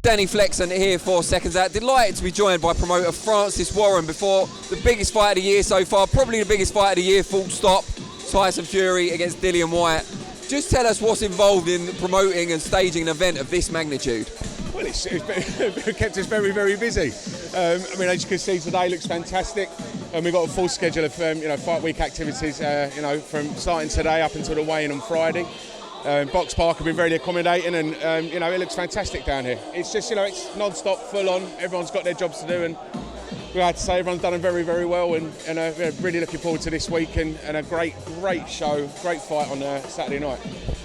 Danny Flexon here for Seconds Out. Delighted to be joined by promoter Francis Warren before the biggest fight of the year so far, probably the biggest fight of the year, full stop, Tyson Fury against Dillian Whyte. Just tell us what's involved in promoting and staging an event of this magnitude. Well, it's kept us very, very busy. I mean, as you can see today, looks fantastic, and we've got a full schedule of fight week activities. From starting today up until the weigh-in on Friday. Box Park have been very accommodating, and it looks fantastic down here. It's just it's non-stop, full on. Everyone's got their jobs to do, and we had to say everyone's done them very, very well. And we're really looking forward to this week and a great show, great fight on Saturday night.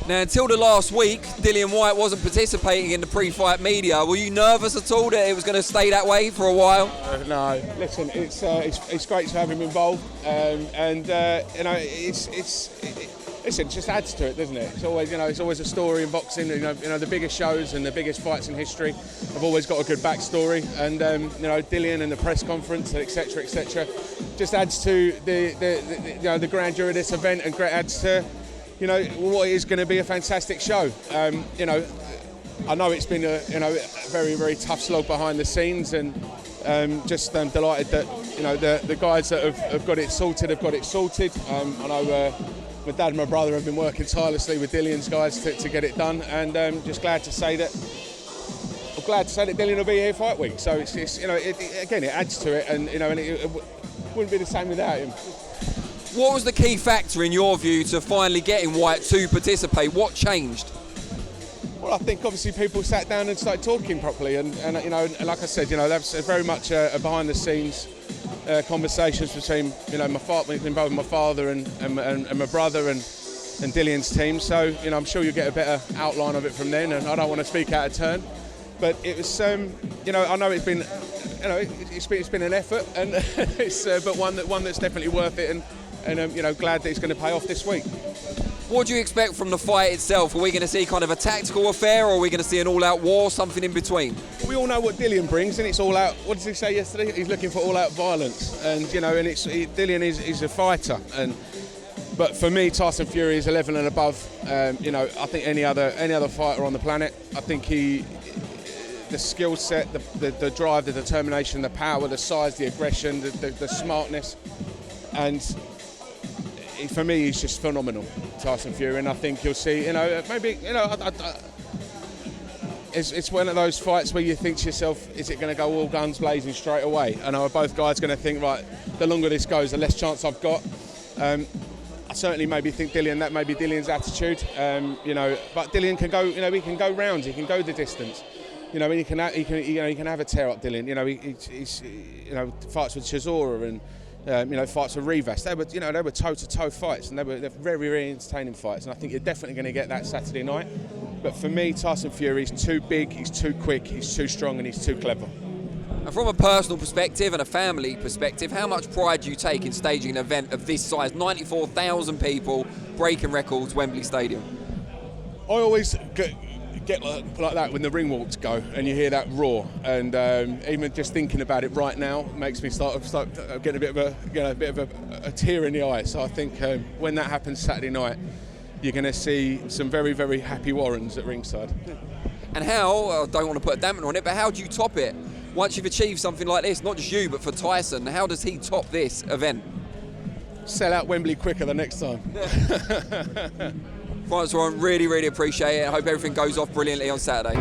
Now, until the last week, Dillian Whyte wasn't participating in the pre-fight media. Were you nervous at all that it was going to stay that way for a while? No. Listen, it's great to have him involved, Listen, it just adds to it, doesn't it? It's always, it's always a story in boxing. The biggest shows and the biggest fights in history have always got a good backstory. And Dillian and the press conference, etc., just adds to the grandeur of this event, and adds to what is going to be a fantastic show. I know it's been a very, very tough slog behind the scenes, and just delighted that the guys that have got it sorted have got it sorted. I know. My dad and my brother have been working tirelessly with Dillian's guys to get it done, and just glad to say that Dillian will be here fight week. So it's it adds to it, and it wouldn't be the same without him. What was the key factor in your view to finally getting Whyte to participate? What changed? Well, I think obviously people sat down and started talking properly, and like I said, that's very much a behind the scenes. Conversations between involving my father and my brother and Dillian's team. So I'm sure you'll get a better outline of it from then. And I don't want to speak out of turn, but it was I know it's been it's been an effort, and it's but one that's definitely worth it. And glad that it's going to pay off this week. What do you expect from the fight itself? Are we going to see kind of a tactical affair, or are we going to see an all-out war, something in between? We all know what Dillian brings, and it's all out. What did he say yesterday? He's looking for all-out violence, and Dillian is a fighter. But for me, Tyson Fury is a level and above. I think any other fighter on the planet. I think the skill set, the drive, the determination, the power, the size, the aggression, the smartness, and for me, he's just phenomenal, Tyson Fury, and I think you'll see, it's one of those fights where you think to yourself, is it going to go all guns blazing straight away? And are both guys going to think, right, the longer this goes, the less chance I've got? I certainly maybe think that may be Dillian's attitude, but Dillian can go, he can go rounds, he can go the distance. He can have a tear up, Dillian. He's fights with Chisora and. Fights with Rivas. They were toe-to-toe fights, and they're very, very entertaining fights. And I think you're definitely going to get that Saturday night. But for me, Tyson Fury is too big, he's too quick, he's too strong, and he's too clever. And from a personal perspective and a family perspective, how much pride do you take in staging an event of this size? 94,000 people, breaking records, Wembley Stadium. I always get like that when the ring walks go and you hear that roar, and even just thinking about it right now makes me start getting a bit of a tear in the eye. So I think when that happens Saturday night, you're going to see some very, very happy Warrens at ringside. And how, I don't want to put a dampener on it, but how do you top it once you've achieved something like this? Not just you, but for Tyson, how does he top this event? Sell out Wembley quicker the next time. Francis Warren, really, really appreciate it. I hope everything goes off brilliantly on Saturday.